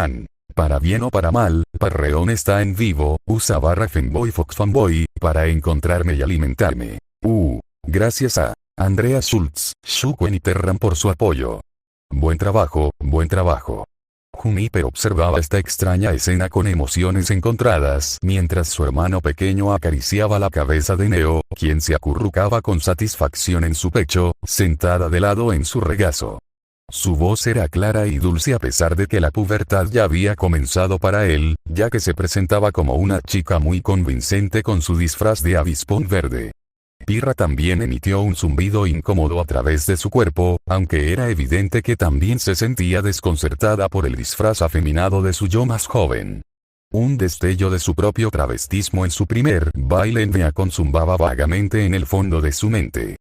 Han. Para bien o para mal, Parreón está en vivo, usa /fanboy Fox Fanboy, para encontrarme y alimentarme. Gracias a Andrea Schultz, Shukwen y Terran por su apoyo. Buen trabajo, buen trabajo. Juniper observaba esta extraña escena con emociones encontradas mientras su hermano pequeño acariciaba la cabeza de Neo, quien se acurrucaba con satisfacción en su pecho, sentada de lado en su regazo. Su voz era clara y dulce a pesar de que la pubertad ya había comenzado para él, ya que se presentaba como una chica muy convincente con su disfraz de avispón verde. Pirra también emitió un zumbido incómodo a través de su cuerpo, aunque era evidente que también se sentía desconcertada por el disfraz afeminado de su yo más joven. Un destello de su propio travestismo en su primer baile en Beacon zumbaba vagamente en el fondo de su mente.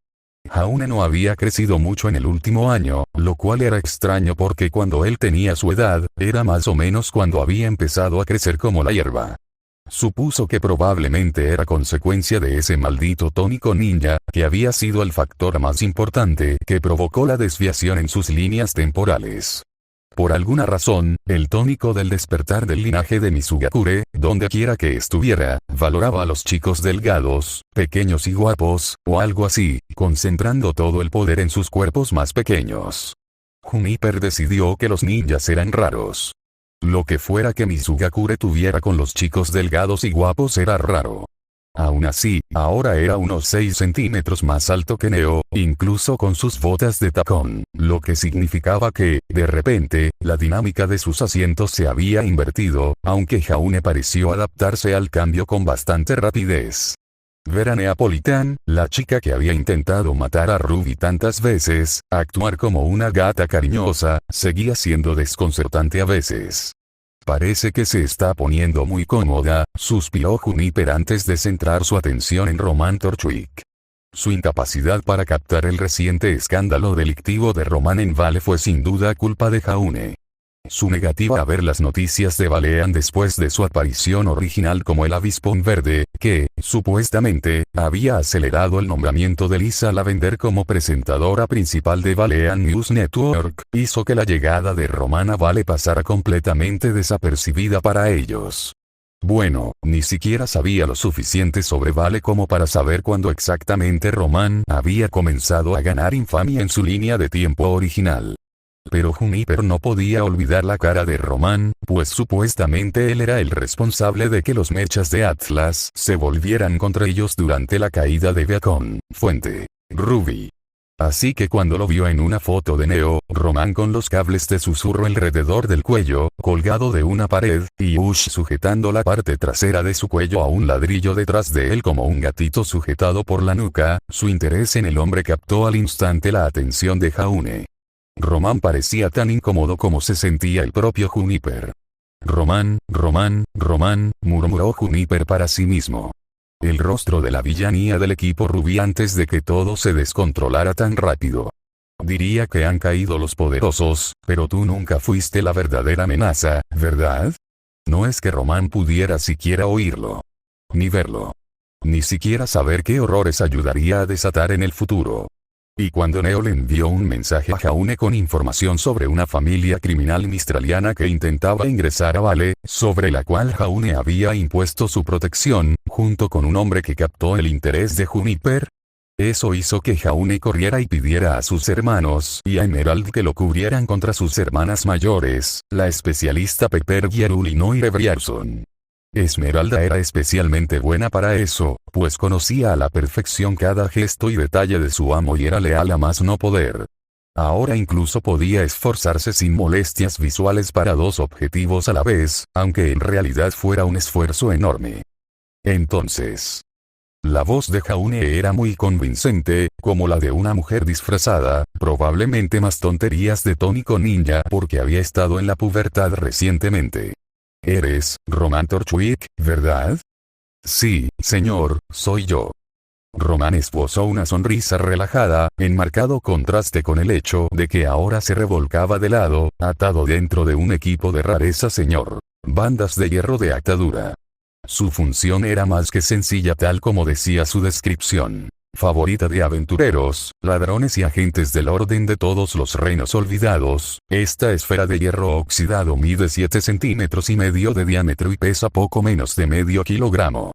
Jaune no había crecido mucho en el último año, lo cual era extraño porque cuando él tenía su edad, era más o menos cuando había empezado a crecer como la hierba. Supuso que probablemente era consecuencia de ese maldito tónico ninja, que había sido el factor más importante que provocó la desviación en sus líneas temporales. Por alguna razón, el tónico del despertar del linaje de Mizugakure, donde quiera que estuviera, valoraba a los chicos delgados, pequeños y guapos, o algo así, concentrando todo el poder en sus cuerpos más pequeños. Juniper decidió que los ninjas eran raros. Lo que fuera que Mizugakure tuviera con los chicos delgados y guapos era raro. Aún así, ahora era unos 6 centímetros más alto que Neo, incluso con sus botas de tacón, lo que significaba que, de repente, la dinámica de sus asientos se había invertido, aunque Jaune pareció adaptarse al cambio con bastante rapidez. Ver a Neapolitan, la chica que había intentado matar a Ruby tantas veces, actuar como una gata cariñosa, seguía siendo desconcertante a veces. Parece que se está poniendo muy cómoda, suspiró Juniper antes de centrar su atención en Roman Torchwick. Su incapacidad para captar el reciente escándalo delictivo de Roman en Vale fue sin duda culpa de Jaune. Su negativa a ver las noticias de Balean después de su aparición original como el avispón verde, que, supuestamente, había acelerado el nombramiento de Lisa Lavender como presentadora principal de Balean News Network, hizo que la llegada de Roman a Vale pasara completamente desapercibida para ellos. Bueno, ni siquiera sabía lo suficiente sobre Vale como para saber cuándo exactamente Roman había comenzado a ganar infamia en su línea de tiempo original. Pero Juniper no podía olvidar la cara de Roman, pues supuestamente él era el responsable de que los mechas de Atlas se volvieran contra ellos durante la caída de Beacon. Fuente: Ruby. Así que cuando lo vio en una foto de Neo, Roman con los cables de susurro alrededor del cuello, colgado de una pared, y Ush sujetando la parte trasera de su cuello a un ladrillo detrás de él como un gatito sujetado por la nuca, su interés en el hombre captó al instante la atención de Jaune. Roman parecía tan incómodo como se sentía el propio Juniper. Roman, murmuró Juniper para sí mismo. El rostro de la villanía del equipo Ruby antes de que todo se descontrolara tan rápido. Diría que han caído los poderosos, pero tú nunca fuiste la verdadera amenaza, ¿verdad? No es que Roman pudiera siquiera oírlo. Ni verlo. Ni siquiera saber qué horrores ayudaría a desatar en el futuro. Y cuando Neo le envió un mensaje a Jaune con información sobre una familia criminal mistraliana que intentaba ingresar a Vale, sobre la cual Jaune había impuesto su protección, junto con un hombre que captó el interés de Juniper, eso hizo que Jaune corriera y pidiera a sus hermanos y a Emerald que lo cubrieran contra sus hermanas mayores, la especialista Pepper Gyarul y Noire Briarson. Esmeralda era especialmente buena para eso, pues conocía a la perfección cada gesto y detalle de su amo y era leal a más no poder. Ahora incluso podía esforzarse sin molestias visuales para 2 objetivos a la vez, aunque en realidad fuera un esfuerzo enorme. Entonces, la voz de Jaune era muy convincente, como la de una mujer disfrazada, probablemente más tonterías de tónico ninja porque había estado en la pubertad recientemente. Eres Roman Torchwick, ¿verdad? Sí, señor, soy yo. Roman esbozó una sonrisa relajada, en marcado contraste con el hecho de que ahora se revolcaba de lado, atado dentro de un equipo de rareza señor. Bandas de hierro de atadura. Su función era más que sencilla tal como decía su descripción. Favorita de aventureros, ladrones y agentes del orden de todos los reinos olvidados, esta esfera de hierro oxidado mide 7 centímetros y medio de diámetro y pesa poco menos de medio kilogramo.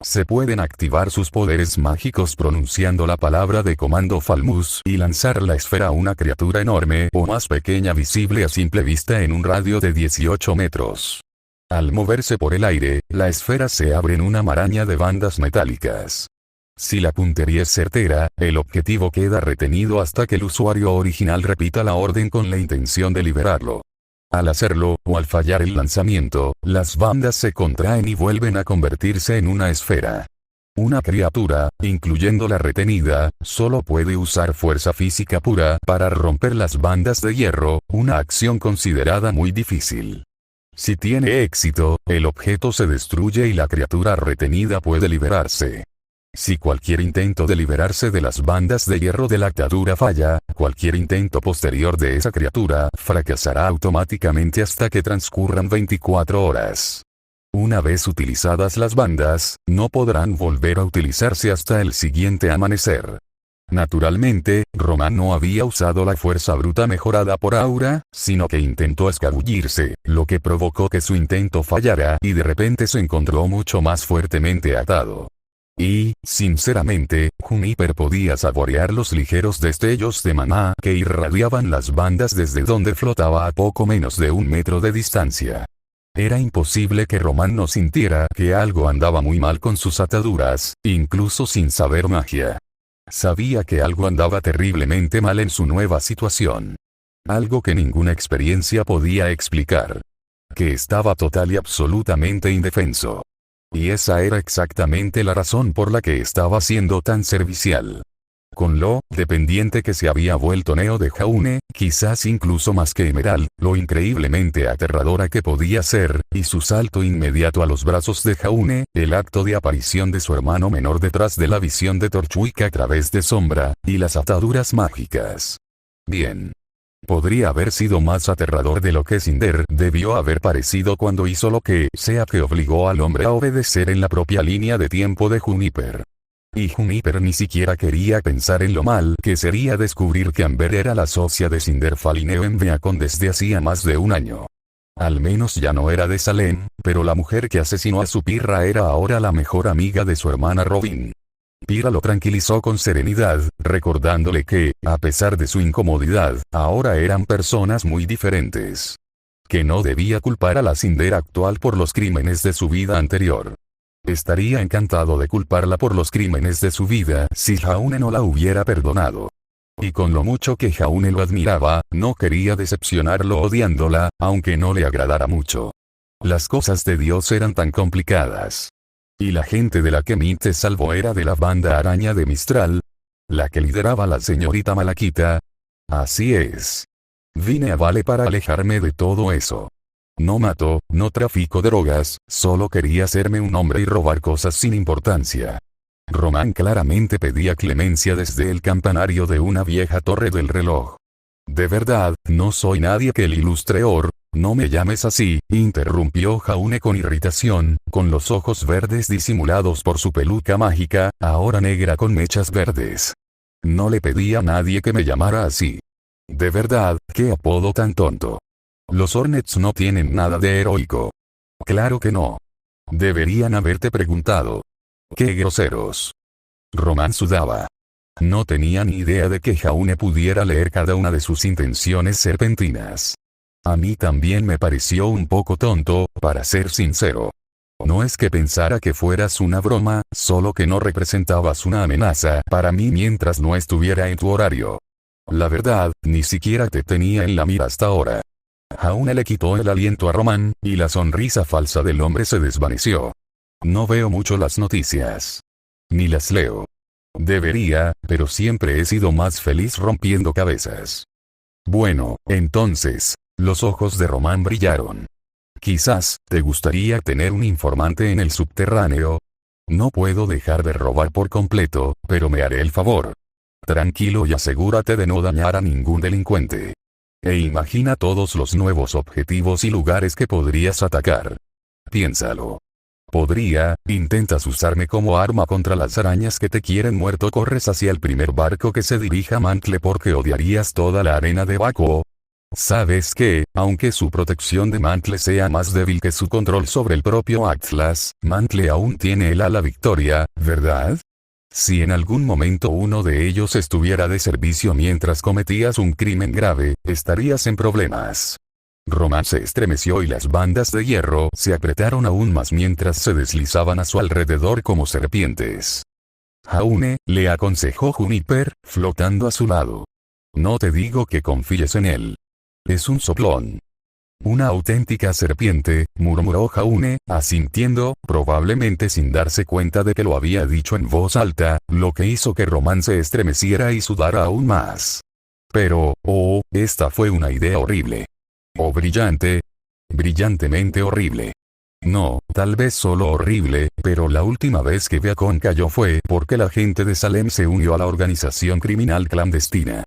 Se pueden activar sus poderes mágicos pronunciando la palabra de comando Falmus y lanzar la esfera a una criatura enorme o más pequeña visible a simple vista en un radio de 18 metros. Al moverse por el aire, la esfera se abre en una maraña de bandas metálicas. Si la puntería es certera, el objetivo queda retenido hasta que el usuario original repita la orden con la intención de liberarlo. Al hacerlo, o al fallar el lanzamiento, las bandas se contraen y vuelven a convertirse en una esfera. Una criatura, incluyendo la retenida, solo puede usar fuerza física pura para romper las bandas de hierro, una acción considerada muy difícil. Si tiene éxito, el objeto se destruye y la criatura retenida puede liberarse. Si cualquier intento de liberarse de las bandas de hierro de la atadura falla, cualquier intento posterior de esa criatura fracasará automáticamente hasta que transcurran 24 horas. Una vez utilizadas las bandas, no podrán volver a utilizarse hasta el siguiente amanecer. Naturalmente, Román no había usado la fuerza bruta mejorada por Aura, sino que intentó escabullirse, lo que provocó que su intento fallara y de repente se encontró mucho más fuertemente atado. Y, sinceramente, Juniper podía saborear los ligeros destellos de maná que irradiaban las bandas desde donde flotaba a poco menos de 1 metro de distancia. Era imposible que Román no sintiera que algo andaba muy mal con sus ataduras, incluso sin saber magia. Sabía que algo andaba terriblemente mal en su nueva situación. Algo que ninguna experiencia podía explicar. Que estaba total y absolutamente indefenso. Y esa era exactamente la razón por la que estaba siendo tan servicial. Con lo dependiente que se había vuelto Neo de Jaune, quizás incluso más que Emerald, lo increíblemente aterradora que podía ser, y su salto inmediato a los brazos de Jaune, el acto de aparición de su hermano menor detrás de la visión de Torchwick a través de sombra, y las ataduras mágicas. Bien. Podría haber sido más aterrador de lo que Cinder debió haber parecido cuando hizo lo que sea que obligó al hombre a obedecer en la propia línea de tiempo de Juniper. Y Juniper ni siquiera quería pensar en lo mal que sería descubrir que Amber era la socia de Cinder Falineo en Beacon desde hacía más de 1 año. Al menos ya no era de Salem, pero la mujer que asesinó a su Pirra era ahora la mejor amiga de su hermana Robin. Pyrrha lo tranquilizó con serenidad, recordándole que, a pesar de su incomodidad, ahora eran personas muy diferentes. Que no debía culpar a la Cinder actual por los crímenes de su vida anterior. Estaría encantado de culparla por los crímenes de su vida si Jaune no la hubiera perdonado. Y con lo mucho que Jaune lo admiraba, no quería decepcionarlo odiándola, aunque no le agradara mucho. Las cosas de Dios eran tan complicadas. Y la gente de la que Mint se salvó era de la banda araña de Mistral, la que lideraba la señorita Malaquita. Así es. Vine a Vale para alejarme de todo eso. No mato, no trafico drogas, solo quería hacerme un hombre y robar cosas sin importancia. Román claramente pedía clemencia desde el campanario de una vieja torre del reloj. De verdad, no soy nadie que el ilustre Or. No me llames así, interrumpió Jaune con irritación, con los ojos verdes disimulados por su peluca mágica, ahora negra con mechas verdes. No le pedí a nadie que me llamara así. De verdad, qué apodo tan tonto. Los Hornets no tienen nada de heroico. Claro que no. Deberían haberte preguntado. Qué groseros. Román sudaba. No tenía ni idea de que Jaune pudiera leer cada una de sus intenciones serpentinas. A mí también me pareció un poco tonto, para ser sincero. No es que pensara que fueras una broma, solo que no representabas una amenaza para mí mientras no estuviera en tu horario. La verdad, ni siquiera te tenía en la mira hasta ahora. Jaune le quitó el aliento a Román, y la sonrisa falsa del hombre se desvaneció. No veo mucho las noticias. Ni las leo. Debería, pero siempre he sido más feliz rompiendo cabezas. Bueno, entonces, los ojos de Román brillaron. Quizás, te gustaría tener un informante en el subterráneo. No puedo dejar de robar por completo, pero me haré el favor. Tranquilo y asegúrate de no dañar a ningún delincuente. E imagina todos los nuevos objetivos y lugares que podrías atacar. Piénsalo. Intentas usarme como arma contra las arañas que te quieren muerto. Corres hacia el primer barco que se dirija a Mantle porque odiarías toda la arena de Bakuo. Sabes que, aunque su protección de Mantle sea más débil que su control sobre el propio Atlas, Mantle aún tiene el ala victoria, ¿verdad? Si en algún momento uno de ellos estuviera de servicio mientras cometías un crimen grave, estarías en problemas. Roman se estremeció y las bandas de hierro se apretaron aún más mientras se deslizaban a su alrededor como serpientes. Jaune, le aconsejó Juniper, flotando a su lado. No te digo que confíes en él. Es un soplón. Una auténtica serpiente, murmuró Jaune, asintiendo, probablemente sin darse cuenta de que lo había dicho en voz alta, lo que hizo que Roman se estremeciera y sudara aún más. Pero, esta fue una idea horrible. O brillante. Brillantemente horrible. No, tal vez solo horrible, pero la última vez que Beacon cayó fue porque la gente de Salem se unió a la organización criminal clandestina.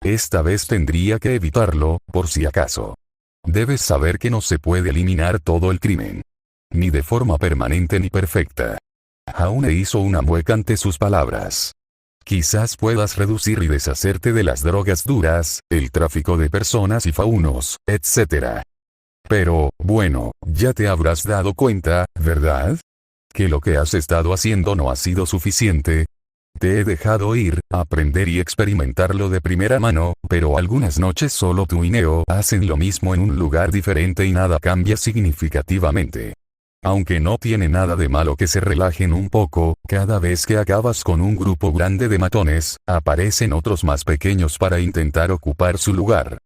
Esta vez tendría que evitarlo, por si acaso. Debes saber que no se puede eliminar todo el crimen. Ni de forma permanente ni perfecta. Jaune hizo una mueca ante sus palabras. Quizás puedas reducir y deshacerte de las drogas duras, el tráfico de personas y faunos, etc. Pero, bueno, ya te habrás dado cuenta, ¿verdad? Que lo que has estado haciendo no ha sido suficiente. Te he dejado ir, aprender y experimentarlo de primera mano, pero algunas noches solo tú y Neo hacen lo mismo en un lugar diferente y nada cambia significativamente. Aunque no tiene nada de malo que se relajen un poco, cada vez que acabas con un grupo grande de matones, aparecen otros más pequeños para intentar ocupar su lugar.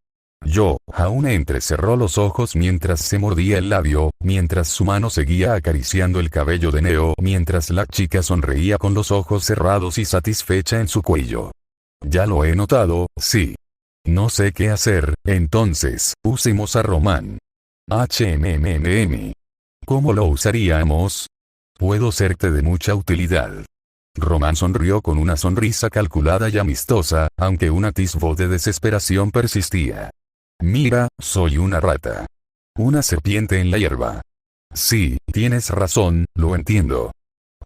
Jaune entrecerró los ojos mientras se mordía el labio, mientras su mano seguía acariciando el cabello de Neo, mientras la chica sonreía con los ojos cerrados y satisfecha en su cuello. Ya lo he notado, sí. No sé qué hacer, entonces, usemos a Roman. ¿Cómo lo usaríamos? Puedo serte de mucha utilidad. Roman sonrió con una sonrisa calculada y amistosa, aunque un atisbo de desesperación persistía. Mira, soy una rata. Una serpiente en la hierba. Sí, tienes razón, lo entiendo.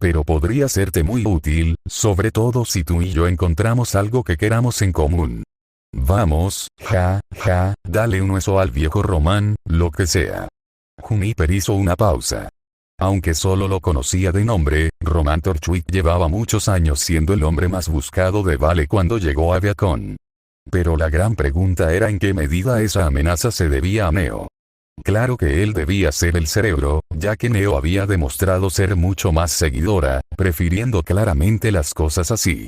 Pero podría serte muy útil, sobre todo si tú y yo encontramos algo que queramos en común. Vamos, dale un hueso al viejo Roman, lo que sea. Juniper hizo una pausa. Aunque solo lo conocía de nombre, Roman Torchwick llevaba muchos años siendo el hombre más buscado de Vale cuando llegó a Beacon. Pero la gran pregunta era en qué medida esa amenaza se debía a Neo. Claro que él debía ser el cerebro, ya que Neo había demostrado ser mucho más seguidora, prefiriendo claramente las cosas así.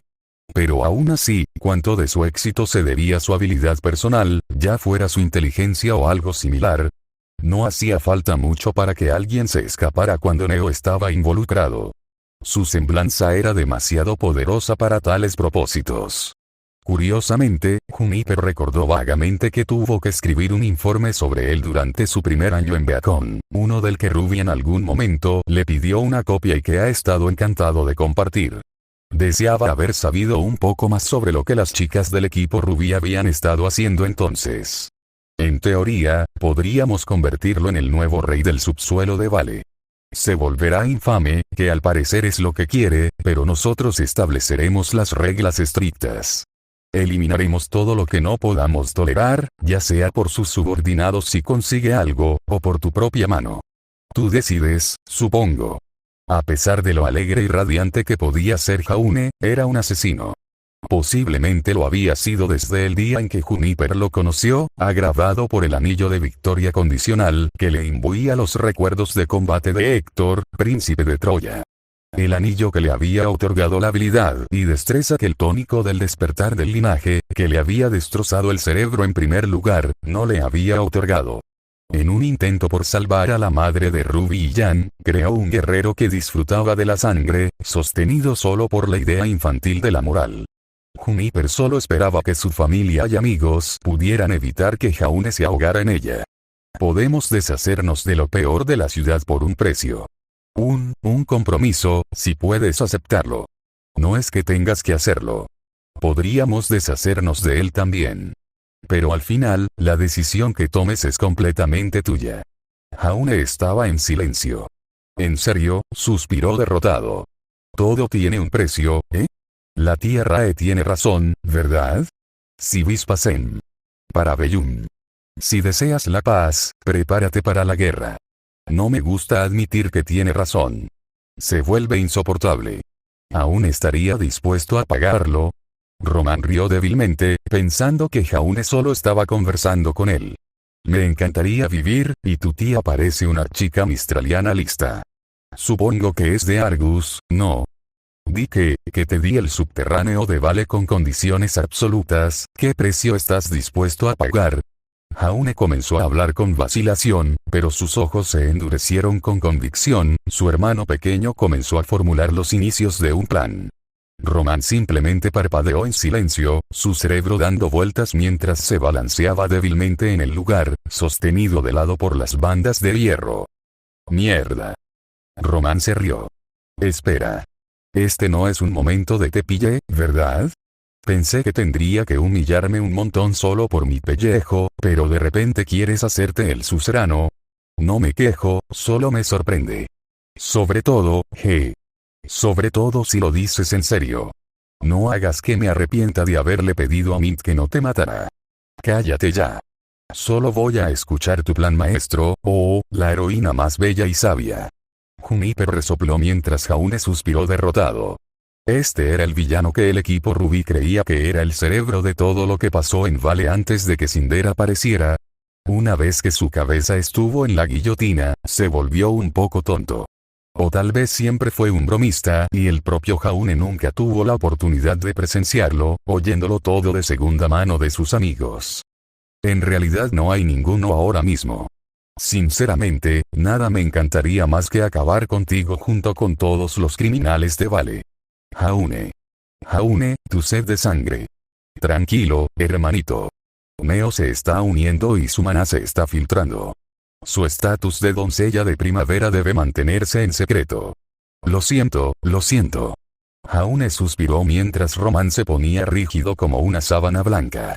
Pero aún así, cuánto de su éxito se debía a su habilidad personal, ya fuera su inteligencia o algo similar. No hacía falta mucho para que alguien se escapara cuando Neo estaba involucrado. Su semblanza era demasiado poderosa para tales propósitos. Curiosamente, Juniper recordó vagamente que tuvo que escribir un informe sobre él durante su primer año en Beacon, uno del que Ruby en algún momento le pidió una copia y que ha estado encantado de compartir. Deseaba haber sabido un poco más sobre lo que las chicas del equipo Ruby habían estado haciendo entonces. En teoría, podríamos convertirlo en el nuevo rey del subsuelo de Vale. Se volverá infame, que al parecer es lo que quiere, pero nosotros estableceremos las reglas estrictas. Eliminaremos todo lo que no podamos tolerar, ya sea por sus subordinados si consigue algo, o por tu propia mano. Tú decides, supongo. A pesar de lo alegre y radiante que podía ser Jaune, era un asesino. Posiblemente lo había sido desde el día en que Juniper lo conoció, agravado por el anillo de victoria condicional que le imbuía los recuerdos de combate de Héctor, príncipe de Troya. El anillo que le había otorgado la habilidad y destreza que el tónico del despertar del linaje, que le había destrozado el cerebro en primer lugar, no le había otorgado. En un intento por salvar a la madre de Ruby y Jan, creó un guerrero que disfrutaba de la sangre, sostenido solo por la idea infantil de la moral. Juniper solo esperaba que su familia y amigos pudieran evitar que Jaune se ahogara en ella. Podemos deshacernos de lo peor de la ciudad por un precio. Un compromiso, si puedes aceptarlo. No es que tengas que hacerlo. Podríamos deshacernos de él también. Pero al final, la decisión que tomes es completamente tuya. Jaune estaba en silencio. ¿En serio?, suspiró derrotado. Todo tiene un precio, ¿eh? La tía Rae tiene razón, ¿verdad? Si vis pacem. Para Bellum. Si deseas la paz, prepárate para la guerra. No me gusta admitir que tiene razón. Se vuelve insoportable. ¿Aún estaría dispuesto a pagarlo? Román rió débilmente, pensando que Jaune solo estaba conversando con él. Me encantaría vivir, y tu tía parece una chica mistraliana lista. Supongo que es de Argus, ¿no? Di que te di el subterráneo de Vale con condiciones absolutas. ¿Qué precio estás dispuesto a pagar? Jaune comenzó a hablar con vacilación, pero sus ojos se endurecieron con convicción. Su hermano pequeño comenzó a formular los inicios de un plan. Román simplemente parpadeó en silencio, su cerebro dando vueltas mientras se balanceaba débilmente en el lugar, sostenido de lado por las bandas de hierro. Mierda. Román se rió. Espera. Este no es un momento de te pillé, ¿verdad? Pensé que tendría que humillarme un montón solo por mi pellejo, pero de repente quieres hacerte el suzerano. No me quejo, solo me sorprende. Sobre todo si lo dices en serio. No hagas que me arrepienta de haberle pedido a Mint que no te matara. Cállate ya. Solo voy a escuchar tu plan maestro, la heroína más bella y sabia. Juniper resopló mientras Jaune suspiró derrotado. Este era el villano que el equipo Rubí creía que era el cerebro de todo lo que pasó en Vale antes de que Cinder apareciera. Una vez que su cabeza estuvo en la guillotina, se volvió un poco tonto. O tal vez siempre fue un bromista y el propio Jaune nunca tuvo la oportunidad de presenciarlo, oyéndolo todo de segunda mano de sus amigos. En realidad no hay ninguno ahora mismo. Sinceramente, nada me encantaría más que acabar contigo junto con todos los criminales de Vale. Jaune. Jaune, tu sed de sangre. Tranquilo, hermanito. Neo se está uniendo y su maná se está filtrando. Su estatus de doncella de primavera debe mantenerse en secreto. Lo siento. Jaune suspiró mientras Román se ponía rígido como una sábana blanca.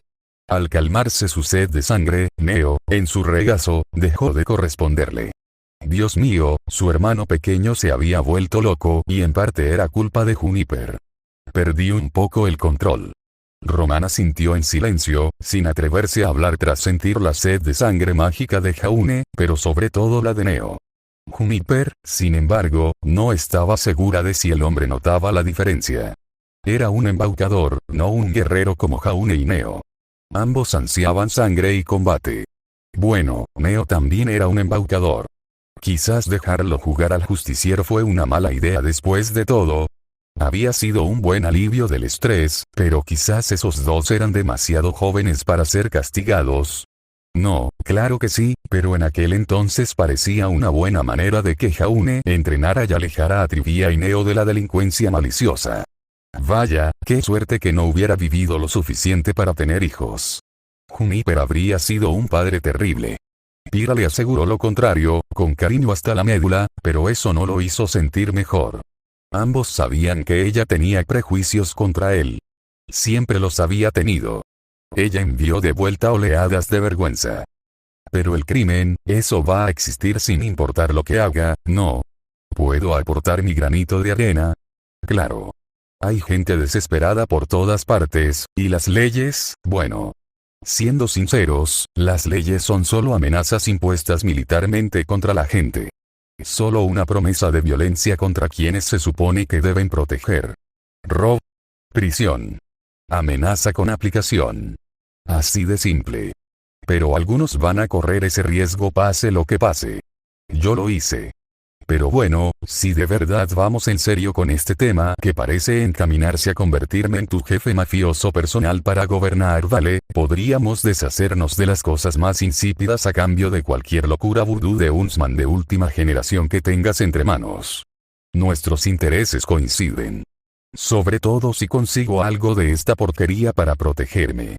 Al calmarse su sed de sangre, Neo, en su regazo, dejó de corresponderle. Dios mío, su hermano pequeño se había vuelto loco y en parte era culpa de Juniper. Perdí un poco el control. Román asintió en silencio, sin atreverse a hablar tras sentir la sed de sangre mágica de Jaune, pero sobre todo la de Neo. Juniper, sin embargo, no estaba segura de si el hombre notaba la diferencia. Era un embaucador, no un guerrero como Jaune y Neo. Ambos ansiaban sangre y combate. Bueno, Neo también era un embaucador. Quizás dejarlo jugar al justiciero fue una mala idea después de todo. Había sido un buen alivio del estrés, pero quizás esos dos eran demasiado jóvenes para ser castigados. No, claro que sí, pero en aquel entonces parecía una buena manera de que Jaune entrenara y alejara a Trivia y Neo de la delincuencia maliciosa. Vaya, qué suerte que no hubiera vivido lo suficiente para tener hijos. Juniper habría sido un padre terrible. Pyrrha le aseguró lo contrario, con cariño hasta la médula, pero eso no lo hizo sentir mejor. Ambos sabían que ella tenía prejuicios contra él. Siempre los había tenido. Ella envió de vuelta oleadas de vergüenza. Pero el crimen, eso va a existir sin importar lo que haga, ¿no? ¿Puedo aportar mi granito de arena? Claro. Hay gente desesperada por todas partes, y las leyes, bueno. Siendo sinceros, las leyes son solo amenazas impuestas militarmente contra la gente. Solo una promesa de violencia contra quienes se supone que deben proteger. Robo. Prisión. Amenaza con aplicación. Así de simple. Pero algunos van a correr ese riesgo pase lo que pase. Yo lo hice. Pero bueno, si de verdad vamos en serio con este tema que parece encaminarse a convertirme en tu jefe mafioso personal para gobernar Vale, podríamos deshacernos de las cosas más insípidas a cambio de cualquier locura vudú de Huntsman de última generación que tengas entre manos. Nuestros intereses coinciden. Sobre todo si consigo algo de esta porquería para protegerme.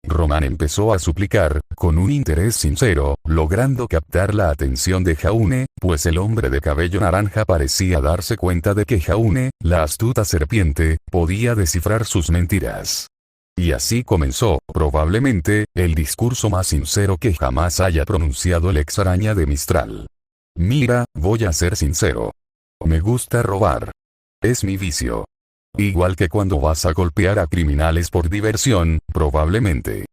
Román empezó a suplicar, con un interés sincero, logrando captar la atención de Jaune, pues el hombre de cabello naranja parecía darse cuenta de que Jaune, la astuta serpiente, podía descifrar sus mentiras. Y así comenzó, probablemente, el discurso más sincero que jamás haya pronunciado el ex araña de Mistral. Mira, voy a ser sincero. Me gusta robar. Es mi vicio. Igual que cuando vas a golpear a criminales por diversión, probablemente.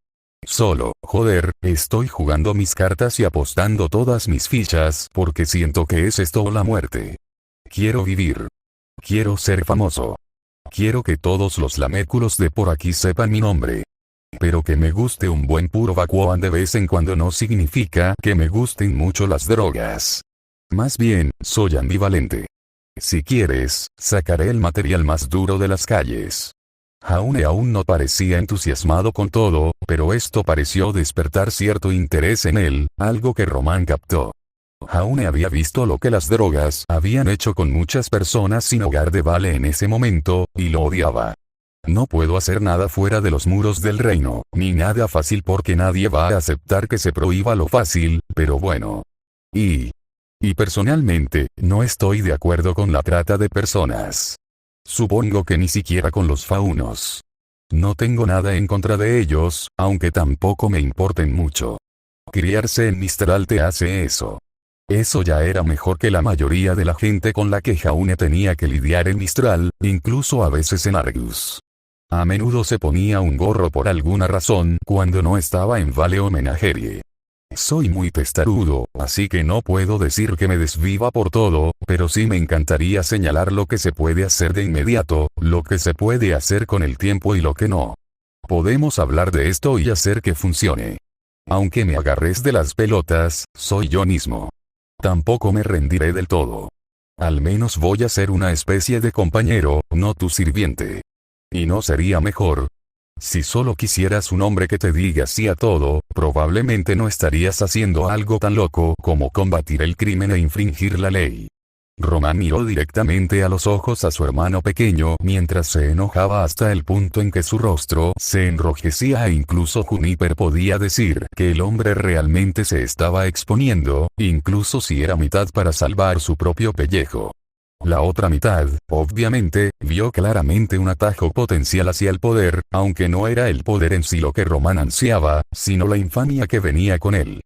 Solo, joder, estoy jugando mis cartas y apostando todas mis fichas porque siento que es esto o la muerte. Quiero vivir. Quiero ser famoso. Quiero que todos los laméculos de por aquí sepan mi nombre. Pero que me guste un buen puro Bakuan de vez en cuando no significa que me gusten mucho las drogas. Más bien, soy ambivalente. Si quieres, sacaré el material más duro de las calles. Jaune aún no parecía entusiasmado con todo, pero esto pareció despertar cierto interés en él, algo que Román captó. Jaune había visto lo que las drogas habían hecho con muchas personas sin hogar de Vale en ese momento, y lo odiaba. No puedo hacer nada fuera de los muros del reino, ni nada fácil porque nadie va a aceptar que se prohíba lo fácil, pero bueno. Y personalmente, no estoy de acuerdo con la trata de personas. Supongo que ni siquiera con los faunos. No tengo nada en contra de ellos, aunque tampoco me importen mucho. Criarse en Mistral te hace eso. Eso ya era mejor que la mayoría de la gente con la que Jaune tenía que lidiar en Mistral, incluso a veces en Argus. A menudo se ponía un gorro por alguna razón cuando no estaba en Vale o Menagerie. Soy muy testarudo, así que no puedo decir que me desviva por todo, pero sí me encantaría señalar lo que se puede hacer de inmediato, lo que se puede hacer con el tiempo y lo que no. Podemos hablar de esto y hacer que funcione. Aunque me agarres de las pelotas, soy yo mismo. Tampoco me rendiré del todo. Al menos voy a ser una especie de compañero, no tu sirviente. ¿Y no sería mejor? Si solo quisieras un hombre que te diga sí a todo, probablemente no estarías haciendo algo tan loco como combatir el crimen e infringir la ley. Román miró directamente a los ojos a su hermano pequeño mientras se enojaba hasta el punto en que su rostro se enrojecía e incluso Juniper podía decir que el hombre realmente se estaba exponiendo, incluso si era mitad para salvar su propio pellejo. La otra mitad, obviamente, vio claramente un atajo potencial hacia el poder, aunque no era el poder en sí lo que Román ansiaba, sino la infamia que venía con él.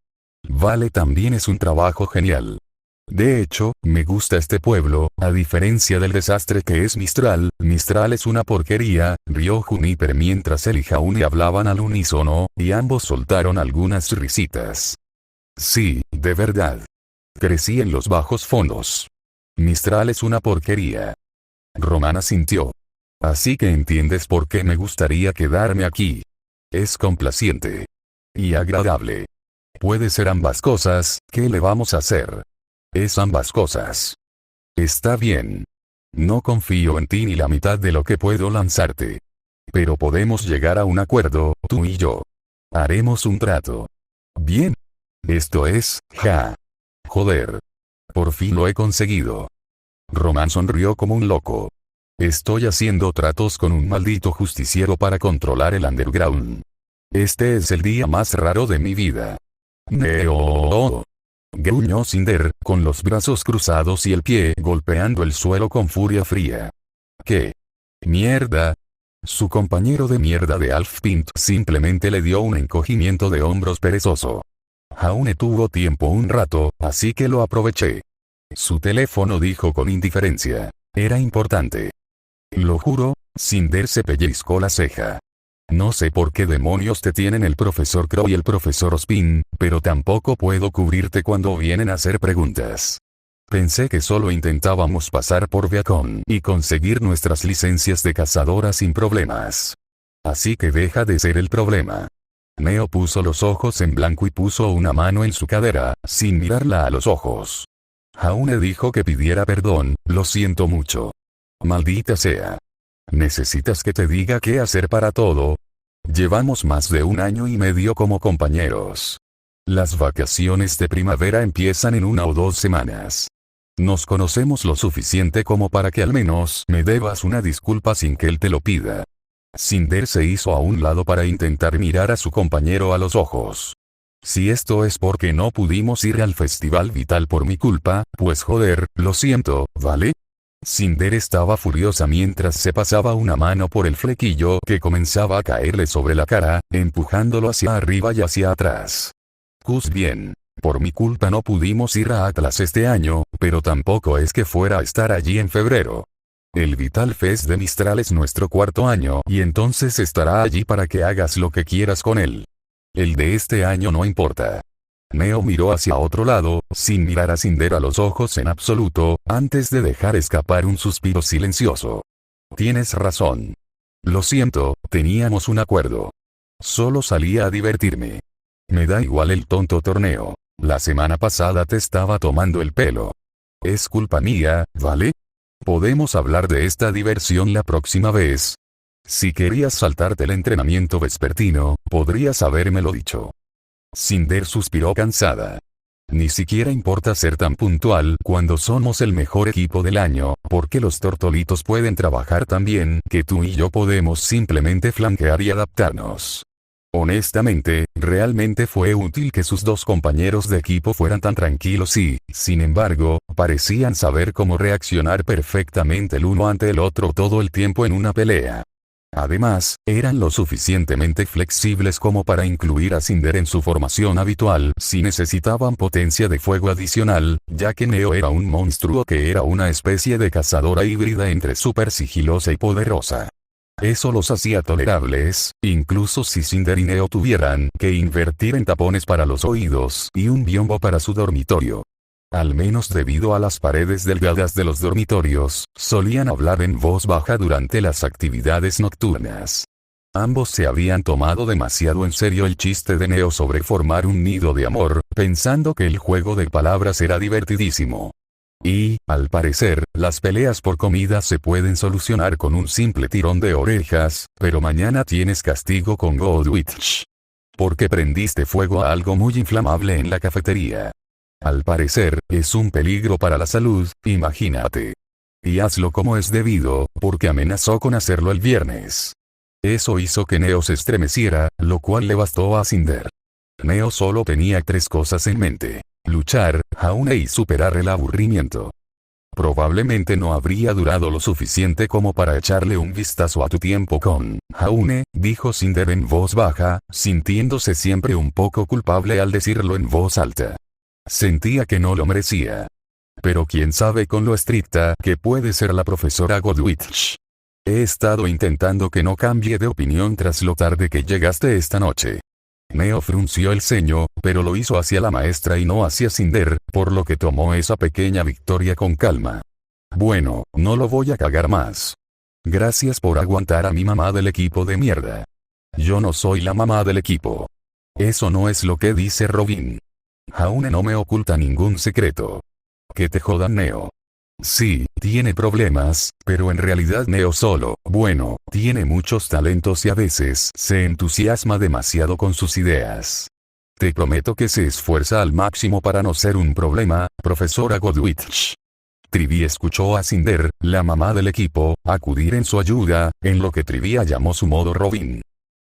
Vale también es un trabajo genial. De hecho, me gusta este pueblo, a diferencia del desastre que es Mistral. Mistral es una porquería, rió Juniper mientras él y Jaune hablaban al unísono, y ambos soltaron algunas risitas. Sí, de verdad. Crecí en los bajos fondos. Mistral es una porquería. Román asintió. Así que entiendes por qué me gustaría quedarme aquí. Es complaciente. Y agradable. Puede ser ambas cosas, ¿qué le vamos a hacer? Es ambas cosas. Está bien. No confío en ti ni la mitad de lo que puedo lanzarte. Pero podemos llegar a un acuerdo, tú y yo. Haremos un trato. Bien. Esto es, joder. Por fin lo he conseguido. Román sonrió como un loco. Estoy haciendo tratos con un maldito justiciero para controlar el underground. Este es el día más raro de mi vida. Neo. Gruñó Cinder, con los brazos cruzados y el pie golpeando el suelo con furia fría. ¿Qué? ¿Mierda? Su compañero de mierda de Alfpint simplemente le dio un encogimiento de hombros perezoso. Jaune tuvo tiempo un rato, así que lo aproveché. Su teléfono dijo con indiferencia. Era importante. Lo juro, Cinder se pellizcó la ceja. No sé por qué demonios te tienen el profesor Crow y el profesor Spin, pero tampoco puedo cubrirte cuando vienen a hacer preguntas. Pensé que solo intentábamos pasar por Beacon y conseguir nuestras licencias de cazadora sin problemas. Así que deja de ser el problema. Neo puso los ojos en blanco y puso una mano en su cadera, sin mirarla a los ojos. Jaune dijo que pidiera perdón, lo siento mucho. Maldita sea. ¿Necesitas que te diga qué hacer para todo? Llevamos más de 1 año y medio como compañeros. Las vacaciones de primavera empiezan en 1 o 2 semanas. Nos conocemos lo suficiente como para que al menos me debas una disculpa sin que él te lo pida. Cinder se hizo a un lado para intentar mirar a su compañero a los ojos. Si esto es porque no pudimos ir al festival vital por mi culpa, pues joder, lo siento, ¿vale? Cinder estaba furiosa mientras se pasaba una mano por el flequillo que comenzaba a caerle sobre la cara, empujándolo hacia arriba y hacia atrás. Cus bien. Por mi culpa no pudimos ir a Atlas este año, pero tampoco es que fuera a estar allí en febrero. El Vital Fest de Mistral es nuestro cuarto año y entonces estará allí para que hagas lo que quieras con él. El de este año no importa. Neo miró hacia otro lado, sin mirar a Cinder a los ojos en absoluto, antes de dejar escapar un suspiro silencioso. Tienes razón. Lo siento, teníamos un acuerdo. Solo salía a divertirme. Me da igual el tonto torneo. La semana pasada te estaba tomando el pelo. Es culpa mía, ¿vale? Podemos hablar de esta diversión la próxima vez. Si querías saltarte el entrenamiento vespertino, podrías habérmelo dicho. Cinder suspiró cansada. Ni siquiera importa ser tan puntual cuando somos el mejor equipo del año, porque los tortolitos pueden trabajar tan bien que tú y yo podemos simplemente flanquear y adaptarnos. Honestamente, realmente fue útil que sus dos compañeros de equipo fueran tan tranquilos y, sin embargo, parecían saber cómo reaccionar perfectamente el uno ante el otro todo el tiempo en una pelea. Además, eran lo suficientemente flexibles como para incluir a Cinder en su formación habitual si necesitaban potencia de fuego adicional, ya que Neo era un monstruo que era una especie de cazadora híbrida entre súper sigilosa y poderosa. Eso los hacía tolerables, incluso si Cinder y Neo tuvieran que invertir en tapones para los oídos y un biombo para su dormitorio. Al menos debido a las paredes delgadas de los dormitorios, solían hablar en voz baja durante las actividades nocturnas. Ambos se habían tomado demasiado en serio el chiste de Neo sobre formar un nido de amor, pensando que el juego de palabras era divertidísimo. Y, al parecer, las peleas por comida se pueden solucionar con un simple tirón de orejas, pero mañana tienes castigo con Goldwitch. Porque prendiste fuego a algo muy inflamable en la cafetería. Al parecer, es un peligro para la salud, imagínate. Y hazlo como es debido, porque amenazó con hacerlo el viernes. Eso hizo que Neo se estremeciera, lo cual le bastó a Cinder. Neo solo tenía tres cosas en mente: luchar, Jaune y superar el aburrimiento. Probablemente no habría durado lo suficiente como para echarle un vistazo a tu tiempo con Jaune, dijo Cinder en voz baja, sintiéndose siempre un poco culpable al decirlo en voz alta. Sentía que no lo merecía. Pero quién sabe con lo estricta que puede ser la profesora Goldwitch. He estado intentando que no cambie de opinión tras lo tarde que llegaste esta noche. Neo frunció el ceño, pero lo hizo hacia la maestra y no hacia Cinder, por lo que tomó esa pequeña victoria con calma. Bueno, no lo voy a cagar más. Gracias por aguantar a mi mamá del equipo de mierda. Yo no soy la mamá del equipo. Eso no es lo que dice Robin. Jaune no me oculta ningún secreto. Que te jodan, Neo. Sí, tiene problemas, pero en realidad Neo tiene muchos talentos y a veces se entusiasma demasiado con sus ideas. Te prometo que se esfuerza al máximo para no ser un problema, profesora Goldwitch. Trivia escuchó a Cinder, la mamá del equipo, acudir en su ayuda, en lo que Trivia llamó su modo Robin.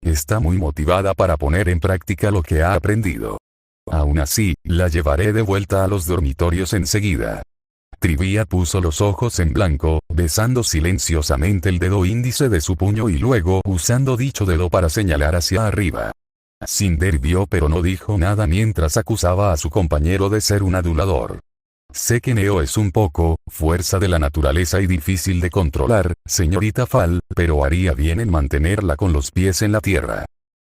Está muy motivada para poner en práctica lo que ha aprendido. Aún así, la llevaré de vuelta a los dormitorios enseguida. Trivia puso los ojos en blanco, besando silenciosamente el dedo índice de su puño y luego usando dicho dedo para señalar hacia arriba. Cinder vio pero no dijo nada mientras acusaba a su compañero de ser un adulador. Sé que Neo es un poco, fuerza de la naturaleza y difícil de controlar, señorita Fall, pero haría bien en mantenerla con los pies en la tierra.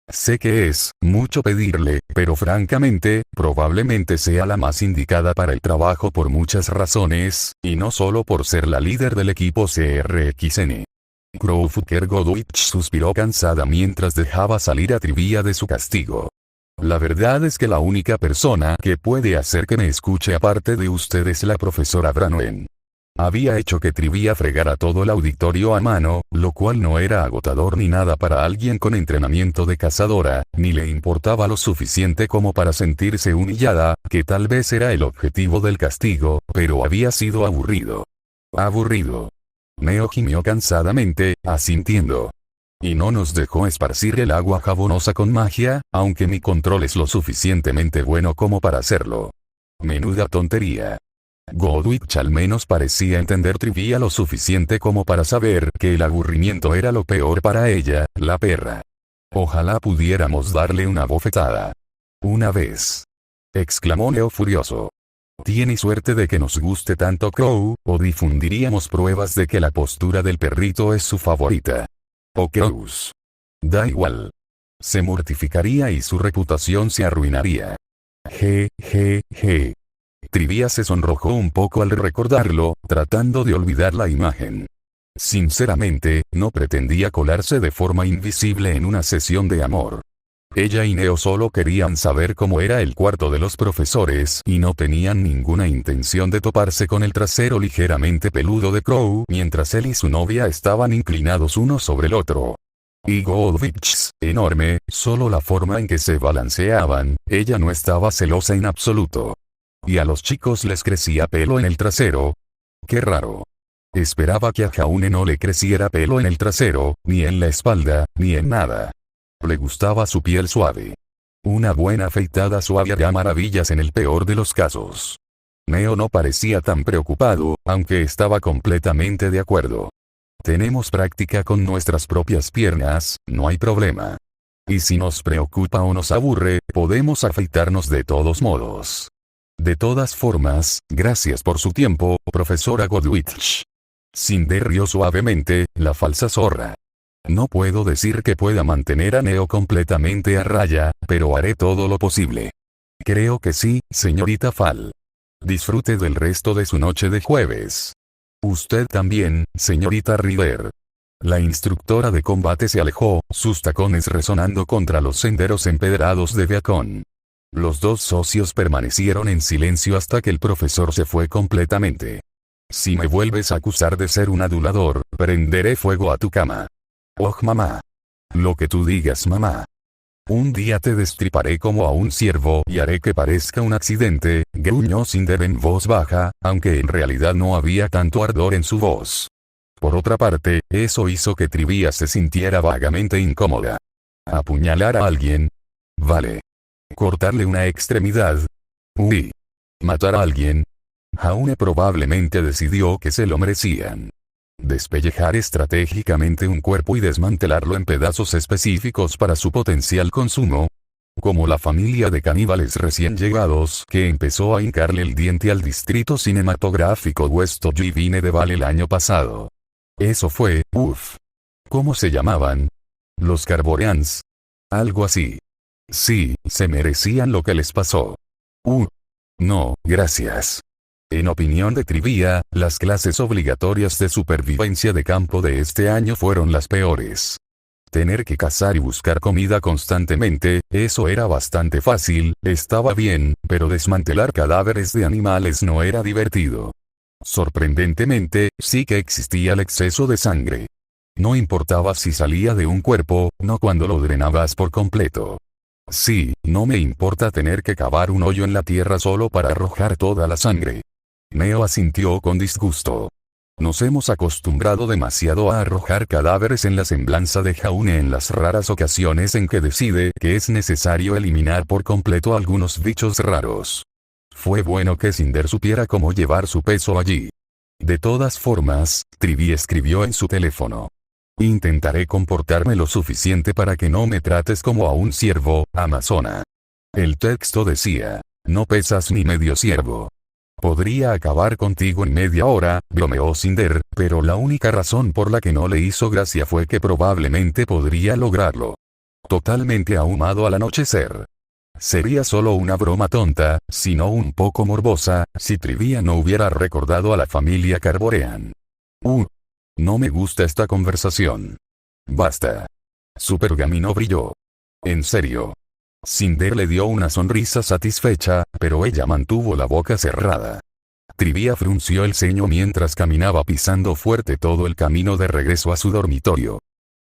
Sé que es mucho pedirle, pero francamente, probablemente sea la más indicada para el trabajo por muchas razones, y no solo por ser la líder del equipo CRXN. Crowfucker Goldwitch suspiró cansada mientras dejaba salir a Trivia de su castigo. La verdad es que la única persona que puede hacer que me escuche aparte de usted es la profesora Branwen. Había hecho que Trivia fregara todo el auditorio a mano, lo cual no era agotador ni nada para alguien con entrenamiento de cazadora, ni le importaba lo suficiente como para sentirse humillada, que tal vez era el objetivo del castigo, pero había sido aburrido. Aburrido. Neo gimió cansadamente, asintiendo. Y no nos dejó esparcir el agua jabonosa con magia, aunque mi control es lo suficientemente bueno como para hacerlo. Menuda tontería. Goldwitch al menos parecía entender Trivia lo suficiente como para saber que el aburrimiento era lo peor para ella, la perra. Ojalá pudiéramos darle una bofetada. Una vez. exclamó Neo furioso. Tiene suerte de que nos guste tanto Crow, o difundiríamos pruebas de que la postura del perrito es su favorita. O Crows. Da igual. Se mortificaría y su reputación se arruinaría. Je. Trivia se sonrojó un poco al recordarlo, tratando de olvidar la imagen. Sinceramente, no pretendía colarse de forma invisible en una sesión de amor. Ella y Neo solo querían saber cómo era el cuarto de los profesores y no tenían ninguna intención de toparse con el trasero ligeramente peludo de Crow mientras él y su novia estaban inclinados uno sobre el otro. Y Goldwitch, enorme, solo la forma en que se balanceaban, ella no estaba celosa en absoluto. Y a los chicos les crecía pelo en el trasero. ¡Qué raro! Esperaba que a Jaune no le creciera pelo en el trasero, ni en la espalda, ni en nada. Le gustaba su piel suave. Una buena afeitada suave haría maravillas en el peor de los casos. Neo no parecía tan preocupado, aunque estaba completamente de acuerdo. Tenemos práctica con nuestras propias piernas, no hay problema. Y si nos preocupa o nos aburre, podemos afeitarnos de todos modos. De todas formas, gracias por su tiempo, profesora Goldwitch. Cinder rió suavemente, la falsa zorra. No puedo decir que pueda mantener a Neo completamente a raya, pero haré todo lo posible. Creo que sí, señorita Fall. Disfrute del resto de su noche de jueves. Usted también, señorita River. La instructora de combate se alejó, sus tacones resonando contra los senderos empedrados de Beacon. Los dos socios permanecieron en silencio hasta que el profesor se fue completamente. Si me vuelves a acusar de ser un adulador, prenderé fuego a tu cama. Oh mamá. Lo que tú digas mamá. Un día te destriparé como a un ciervo y haré que parezca un accidente, gruñó Cinder en voz baja, aunque en realidad no había tanto ardor en su voz. Por otra parte, eso hizo que Trivia se sintiera vagamente incómoda. ¿Apuñalar a alguien? Vale. ¿Cortarle una extremidad? Uy. ¿Matar a alguien? Jaune probablemente decidió que se lo merecían. Despellejar estratégicamente un cuerpo y desmantelarlo en pedazos específicos para su potencial consumo. Como la familia de caníbales recién llegados que empezó a hincarle el diente al distrito cinematográfico West Jivine de Val el año pasado. Eso fue, uff. ¿Cómo se llamaban? Los Carboreans. Algo así. Sí, se merecían lo que les pasó. No, gracias. En opinión de Trivia, las clases obligatorias de supervivencia de campo de este año fueron las peores. Tener que cazar y buscar comida constantemente, eso era bastante fácil, estaba bien, pero desmantelar cadáveres de animales no era divertido. Sorprendentemente, sí que existía el exceso de sangre. No importaba si salía de un cuerpo, no cuando lo drenabas por completo. Sí, no me importa tener que cavar un hoyo en la tierra solo para arrojar toda la sangre. Neo asintió con disgusto. Nos hemos acostumbrado demasiado a arrojar cadáveres en la semblanza de Jaune en las raras ocasiones en que decide que es necesario eliminar por completo algunos bichos raros. Fue bueno que Cinder supiera cómo llevar su peso allí. De todas formas, Trivia escribió en su teléfono. Intentaré comportarme lo suficiente para que no me trates como a un ciervo, amazona. El texto decía, no pesas ni medio ciervo. Podría acabar contigo en media hora, bromeó Cinder, pero la única razón por la que no le hizo gracia fue que probablemente podría lograrlo. Totalmente ahumado al anochecer. Sería solo una broma tonta, sino un poco morbosa, si Trivia no hubiera recordado a la familia Carborean. No me gusta esta conversación. Basta. Su pergamino brilló. En serio. Cinder le dio una sonrisa satisfecha, pero ella mantuvo la boca cerrada. Trivia frunció el ceño mientras caminaba pisando fuerte todo el camino de regreso a su dormitorio.